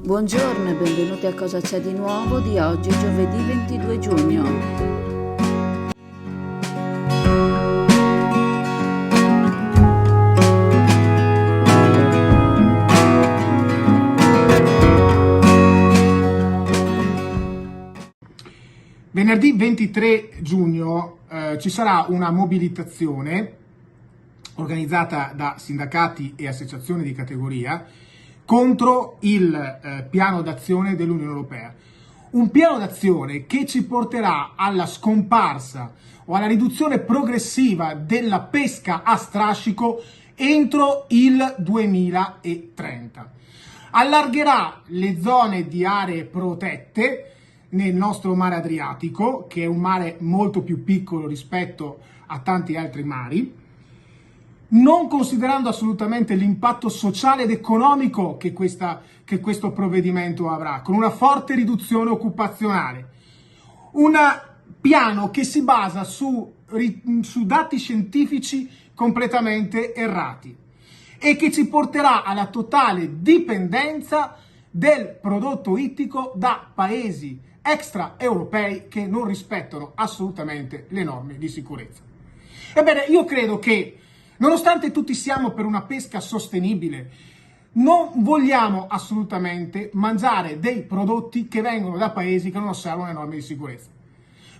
Buongiorno e benvenuti a Cosa c'è di nuovo di oggi, giovedì 22 giugno. Venerdì 23 giugno ci sarà una mobilitazione organizzata da sindacati e associazioni di categoria contro il piano d'azione dell'Unione Europea. Un piano d'azione che ci porterà alla scomparsa o alla riduzione progressiva della pesca a strascico entro il 2030. Allargherà le zone di aree protette nel nostro mare Adriatico, che è un mare molto più piccolo rispetto a tanti altri mari, non considerando assolutamente l'impatto sociale ed economico che questo provvedimento avrà, con una forte riduzione occupazionale. Un piano che si basa su dati scientifici completamente errati e che ci porterà alla totale dipendenza del prodotto ittico da paesi extraeuropei che non rispettano assolutamente le norme di sicurezza. Ebbene, io credo che, nonostante tutti siamo per una pesca sostenibile, non vogliamo assolutamente mangiare dei prodotti che vengono da paesi che non osservano le norme di sicurezza.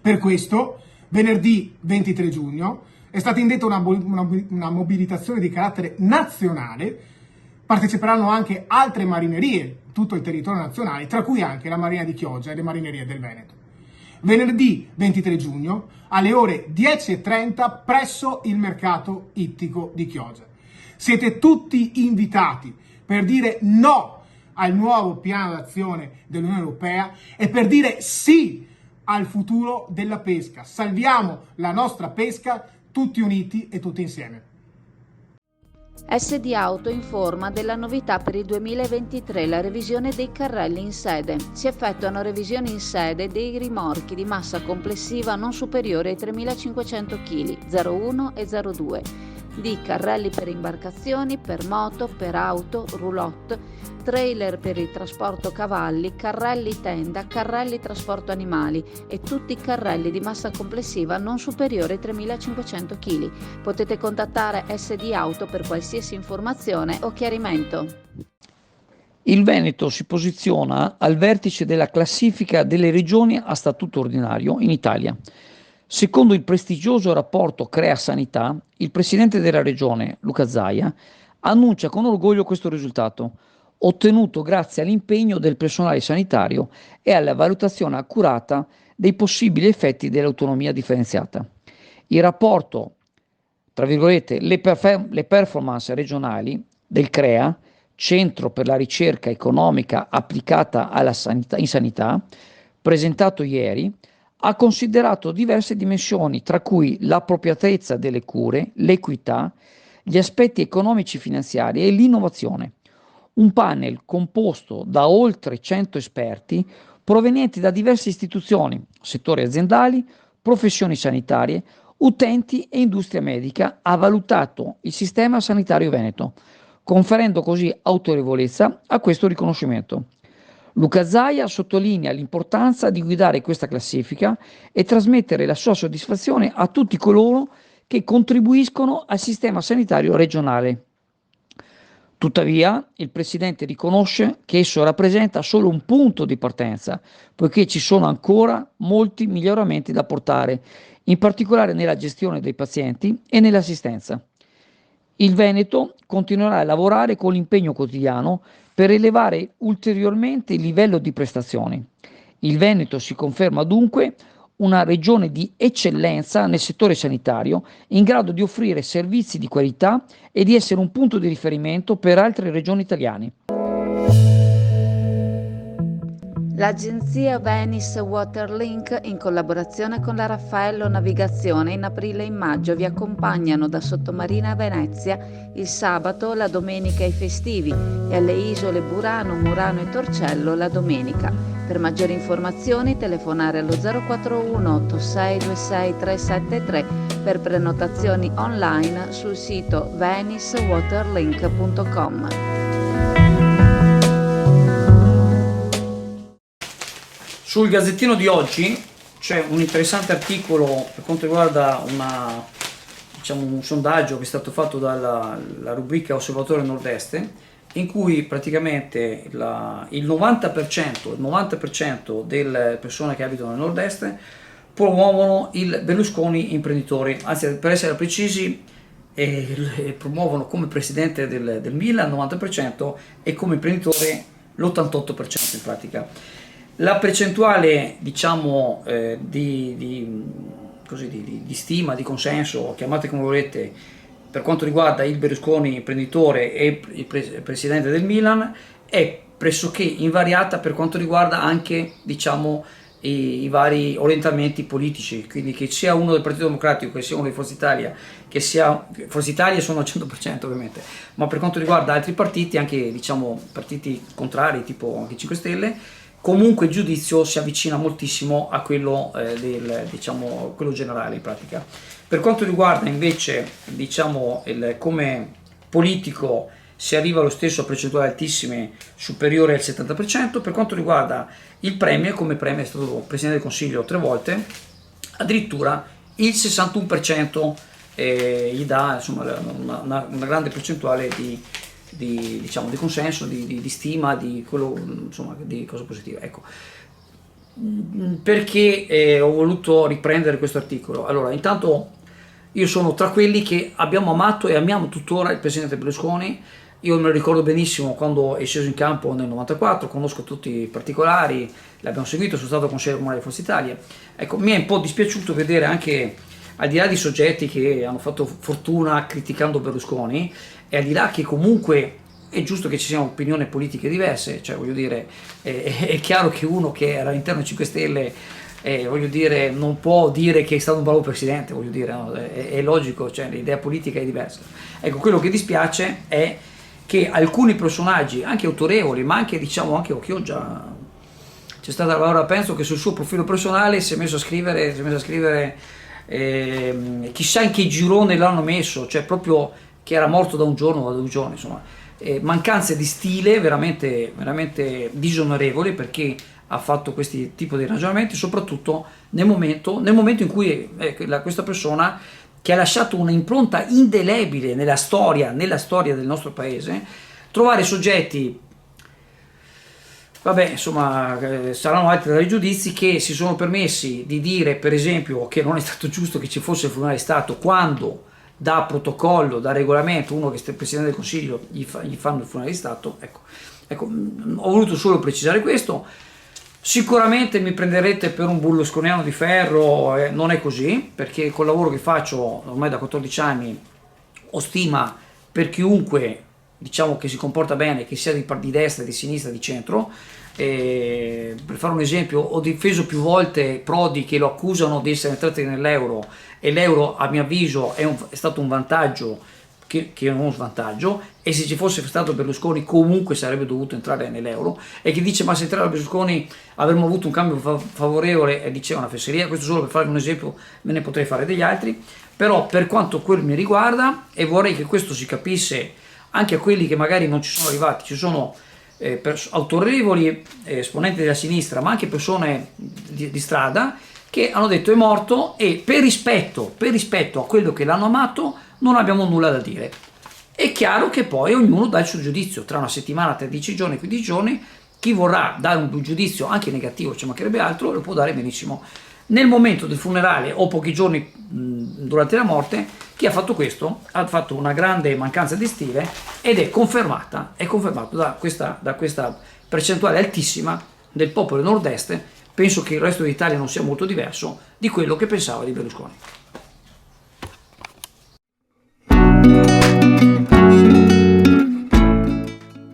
Per questo, venerdì 23 giugno, è stata indetta una mobilitazione di carattere nazionale. Parteciperanno anche altre marinerie, tutto il territorio nazionale, tra cui anche la Marina di Chioggia e le marinerie del Veneto. Venerdì 23 giugno alle ore 10:30 presso il mercato ittico di Chioggia. Siete tutti invitati per dire no al nuovo piano d'azione dell'Unione Europea e per dire sì al futuro della pesca. Salviamo la nostra pesca tutti uniti e tutti insieme. SD Auto informa della novità per il 2023, la revisione dei carrelli in sede. Si effettuano revisioni in sede dei rimorchi di massa complessiva non superiore ai 3.500 kg, 01 e 02, di carrelli per imbarcazioni, per moto, per auto, roulotte, trailer per il trasporto cavalli, carrelli tenda, carrelli trasporto animali e tutti i carrelli di massa complessiva non superiore ai 3.500 kg. Potete contattare SD Auto per qualsiasi informazione o chiarimento. Il Veneto si posiziona al vertice della classifica delle regioni a statuto ordinario in Italia. Secondo il prestigioso rapporto Crea Sanità, il presidente della regione, Luca Zaia, annuncia con orgoglio questo risultato, ottenuto grazie all'impegno del personale sanitario e alla valutazione accurata dei possibili effetti dell'autonomia differenziata. Il rapporto, tra virgolette, le performance regionali del CREA, Centro per la ricerca economica applicata alla sanità, in sanità, presentato ieri, ha considerato diverse dimensioni, tra cui l'appropriatezza delle cure, l'equità, gli aspetti economici finanziari e l'innovazione. Un panel composto da oltre 100 esperti provenienti da diverse istituzioni, settori aziendali, professioni sanitarie, utenti e industria medica ha valutato il sistema sanitario veneto, conferendo così autorevolezza a questo riconoscimento. Luca Zaia sottolinea l'importanza di guidare questa classifica e trasmettere la sua soddisfazione a tutti coloro che contribuiscono al sistema sanitario regionale. Tuttavia, il Presidente riconosce che esso rappresenta solo un punto di partenza, poiché ci sono ancora molti miglioramenti da portare, in particolare nella gestione dei pazienti e nell'assistenza. Il Veneto continuerà a lavorare con l'impegno quotidiano per elevare ulteriormente il livello di prestazioni. Il Veneto si conferma dunque una regione di eccellenza nel settore sanitario, in grado di offrire servizi di qualità e di essere un punto di riferimento per altre regioni italiane. L'agenzia Venice Waterlink, in collaborazione con la Raffaello Navigazione, in aprile e in maggio vi accompagnano da Sottomarina a Venezia il sabato, la domenica e i festivi e alle isole Burano, Murano e Torcello la domenica. Per maggiori informazioni telefonare allo 041 8626 373 per prenotazioni online sul sito venicewaterlink.com. Sul Gazzettino di oggi c'è un interessante articolo per quanto riguarda un sondaggio che è stato fatto dalla rubrica Osservatorio Nord-Est, in cui praticamente il 90% delle persone che abitano nel Nord-Est promuovono il Berlusconi imprenditore, anzi per essere precisi promuovono come presidente del Milan il 90% e come imprenditore l'88% in pratica. La percentuale diciamo di stima, di consenso, chiamate come volete, per quanto riguarda il Berlusconi imprenditore e il presidente del Milan è pressoché invariata per quanto riguarda anche diciamo i vari orientamenti politici, quindi che sia uno del Partito Democratico, che sia uno di Forza Italia, che sia Forza Italia sono al 100% ovviamente, ma per quanto riguarda altri partiti, anche diciamo partiti contrari tipo anche 5 Stelle, comunque il giudizio si avvicina moltissimo a quello quello generale in pratica. Per quanto riguarda invece diciamo come politico si arriva allo stesso a percentuali altissime, superiore al 70%. Per quanto riguarda il Premier, come Premier è stato Presidente del Consiglio 3 volte, addirittura il 61% gli dà insomma una grande percentuale di consenso, di stima, di quello, insomma, di cose positive. Ecco. Perché ho voluto riprendere questo articolo? Allora, intanto io sono tra quelli che abbiamo amato e amiamo tuttora il presidente Berlusconi. Io me lo ricordo benissimo quando è sceso in campo nel 94, conosco tutti i particolari, l'abbiamo seguito, sono stato consigliere comunale di Forza Italia. Ecco, mi è un po' dispiaciuto vedere anche, al di là di soggetti che hanno fatto fortuna criticando Berlusconi, e al di là che comunque è giusto che ci siano opinioni politiche diverse, cioè voglio dire, è chiaro che uno che era all'interno dei 5 Stelle voglio dire, non può dire che è stato un bravo presidente, voglio dire, no? È logico, cioè l'idea politica è diversa. Ecco, quello che dispiace è che alcuni personaggi, anche autorevoli, ma anche diciamo anche Occhioggia, c'è stata, ora penso che sul suo profilo personale si è messo a scrivere chissà in che girone l'hanno messo, cioè proprio che era morto da un giorno o da 2 giorni, insomma, mancanze di stile veramente, veramente disonorevoli, perché ha fatto questi tipi di ragionamenti, soprattutto nel momento in cui questa persona che ha lasciato un'impronta indelebile nella storia del nostro paese, trovare soggetti, vabbè, insomma, saranno altri dai giudizi, che si sono permessi di dire, per esempio, che non è stato giusto che ci fosse il funerale di Stato, quando da protocollo, da regolamento, uno che è il Presidente del Consiglio gli fanno il funerale di Stato. Ecco, ho voluto solo precisare questo. Sicuramente mi prenderete per un berlusconiano di ferro, non è così, perché col lavoro che faccio ormai da 14 anni ho stima per chiunque, diciamo, che si comporta bene, che sia di destra, di sinistra, di centro. Per fare un esempio, ho difeso più volte Prodi, che lo accusano di essere entrati nell'euro, e l'euro a mio avviso è stato un vantaggio che non uno svantaggio, e se ci fosse stato Berlusconi comunque sarebbe dovuto entrare nell'euro. E chi dice ma se entrava Berlusconi avremmo avuto un cambio favorevole, e dice una fesseria. Questo solo per fare un esempio, me ne potrei fare degli altri, però per quanto quel mi riguarda, e vorrei che questo si capisse anche a quelli che magari non ci sono arrivati, ci sono autorevoli esponenti della sinistra, ma anche persone di strada, che hanno detto è morto, e per rispetto a quello che l'hanno amato non abbiamo nulla da dire. È chiaro che poi ognuno dà il suo giudizio, tra una settimana, 13 giorni, 15 giorni, chi vorrà dare un giudizio anche negativo, ci mancherebbe altro, lo può dare benissimo. Nel momento del funerale o pochi giorni durante la morte, chi ha fatto questo ha fatto una grande mancanza di stile, ed è confermato da questa percentuale altissima del popolo nord-est. Penso che il resto d'Italia non sia molto diverso di quello che pensava di Berlusconi.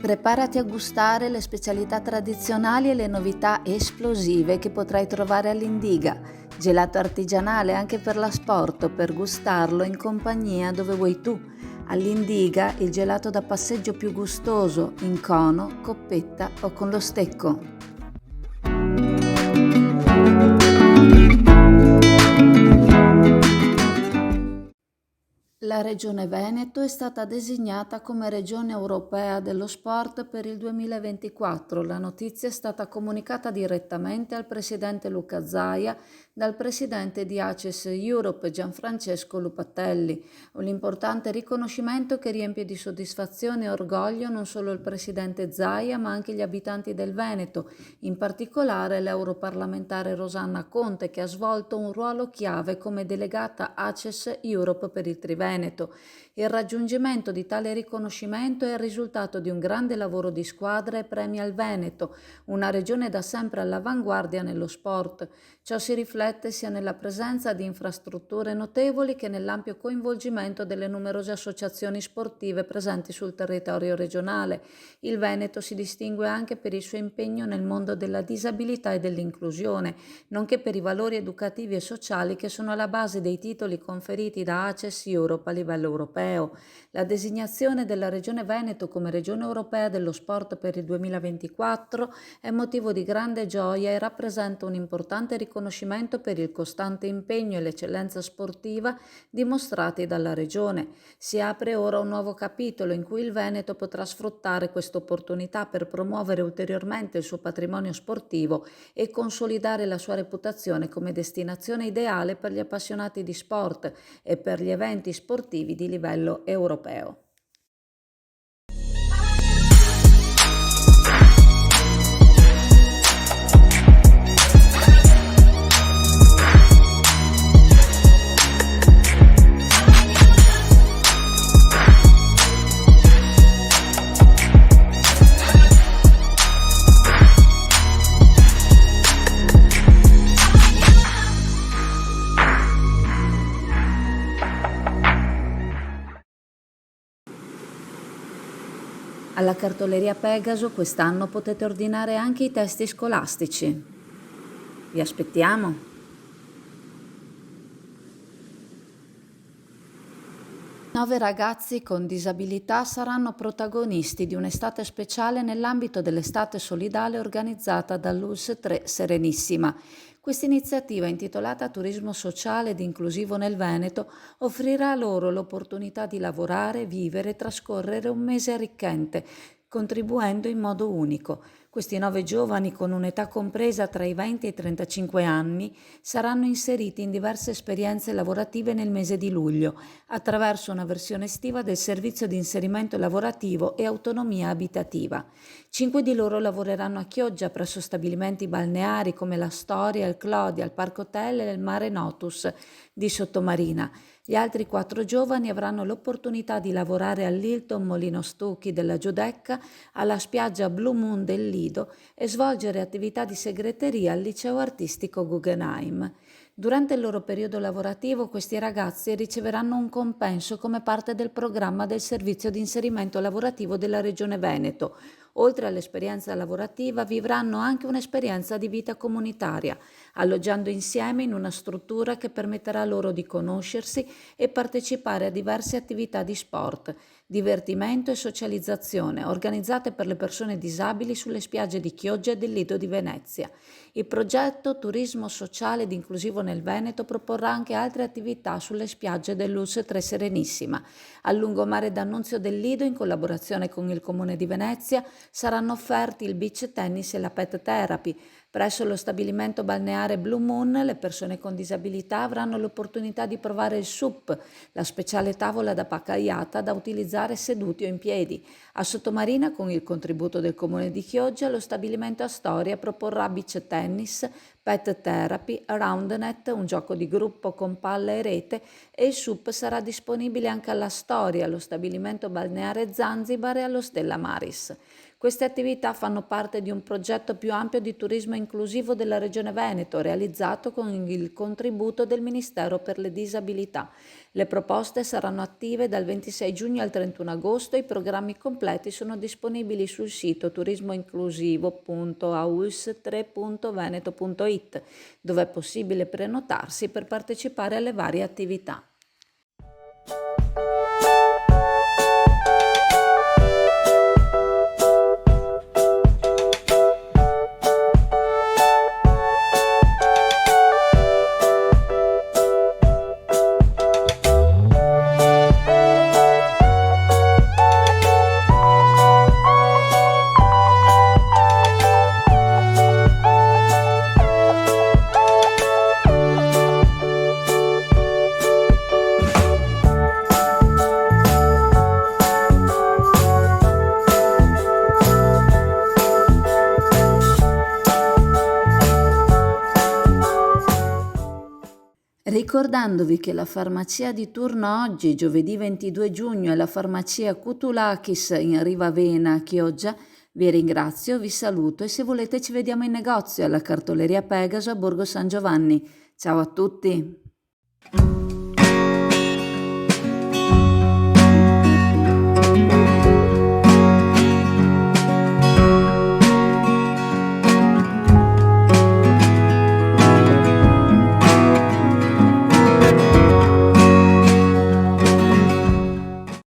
Preparati a gustare le specialità tradizionali e le novità esplosive che potrai trovare all'Indiga. Gelato artigianale anche per l'asporto, per gustarlo in compagnia dove vuoi tu. All'Indiga il gelato da passeggio più gustoso, in cono, coppetta o con lo stecco. La Regione Veneto è stata designata come Regione Europea dello Sport per il 2024. La notizia è stata comunicata direttamente al Presidente Luca Zaia dal Presidente di ACES Europe Gianfrancesco Lupatelli. Un importante riconoscimento che riempie di soddisfazione e orgoglio non solo il Presidente Zaia ma anche gli abitanti del Veneto, in particolare l'europarlamentare Rosanna Conte, che ha svolto un ruolo chiave come delegata ACES Europe per il Triveneto. Il raggiungimento di tale riconoscimento è il risultato di un grande lavoro di squadra e premia il Veneto, una regione da sempre all'avanguardia nello sport. Ciò si riflette sia nella presenza di infrastrutture notevoli che nell'ampio coinvolgimento delle numerose associazioni sportive presenti sul territorio regionale. Il Veneto si distingue anche per il suo impegno nel mondo della disabilità e dell'inclusione, nonché per i valori educativi e sociali che sono alla base dei titoli conferiti da ACES Europe a livello europeo. La designazione della Regione Veneto come Regione Europea dello Sport per il 2024 è motivo di grande gioia e rappresenta un importante riconoscimento per il costante impegno e l'eccellenza sportiva dimostrati dalla Regione. Si apre ora un nuovo capitolo in cui il Veneto potrà sfruttare questa opportunità per promuovere ulteriormente il suo patrimonio sportivo e consolidare la sua reputazione come destinazione ideale per gli appassionati di sport e per gli eventi sportivi di livello europeo. Alla cartoleria Pegaso quest'anno potete ordinare anche i testi scolastici. Vi aspettiamo! 9 ragazzi con disabilità saranno protagonisti di un'estate speciale nell'ambito dell'estate solidale organizzata dall'ULSS 3 Serenissima. Questa iniziativa, intitolata Turismo sociale ed inclusivo nel Veneto, offrirà loro l'opportunità di lavorare, vivere e trascorrere un mese arricchente, contribuendo in modo unico. Questi 9 giovani, con un'età compresa tra i 20 e i 35 anni, saranno inseriti in diverse esperienze lavorative nel mese di luglio, attraverso una versione estiva del servizio di inserimento lavorativo e autonomia abitativa. 5 di loro lavoreranno a Chioggia presso stabilimenti balneari come la Storia, il Clodia, il Parco Hotel e il Mare Notus di Sottomarina. Gli altri 4 giovani avranno l'opportunità di lavorare all'Hilton Molino Stucchi della Giudecca, alla spiaggia Blue Moon del Lido e svolgere attività di segreteria al liceo artistico Guggenheim. Durante il loro periodo lavorativo questi ragazzi riceveranno un compenso come parte del programma del servizio di inserimento lavorativo della Regione Veneto. Oltre all'esperienza lavorativa vivranno anche un'esperienza di vita comunitaria, alloggiando insieme in una struttura che permetterà loro di conoscersi e partecipare a diverse attività di sport, divertimento e socializzazione organizzate per le persone disabili sulle spiagge di Chioggia e del Lido di Venezia. Il progetto Turismo sociale ed inclusivo nel Veneto proporrà anche altre attività sulle spiagge dell'ULSS 3 Serenissima. Al lungomare d'Annunzio del Lido, in collaborazione con il Comune di Venezia, saranno offerti il beach tennis e la pet therapy. Presso lo stabilimento balneare Blue Moon le persone con disabilità avranno l'opportunità di provare il SUP, la speciale tavola da paccagliata da utilizzare seduti o in piedi. A Sottomarina, con il contributo del Comune di Chioggia, lo stabilimento Astoria proporrà beach tennis, pet therapy, roundnet, un gioco di gruppo con palla e rete, e il SUP sarà disponibile anche alla Storia, allo stabilimento balneare Zanzibar e allo Stella Maris. Queste attività fanno parte di un progetto più ampio di turismo inclusivo della Regione Veneto, realizzato con il contributo del Ministero per le Disabilità. Le proposte saranno attive dal 26 giugno al 31 agosto e i programmi completi sono disponibili sul sito turismoinclusivo.auls3.veneto.it, dove è possibile prenotarsi per partecipare alle varie attività. ricordandovi che la farmacia di turno oggi, giovedì 22 giugno, è la farmacia Kutulakis in Riva Vena, Chioggia. Vi ringrazio, vi saluto e se volete ci vediamo in negozio alla cartoleria Pegaso a Borgo San Giovanni. Ciao a tutti!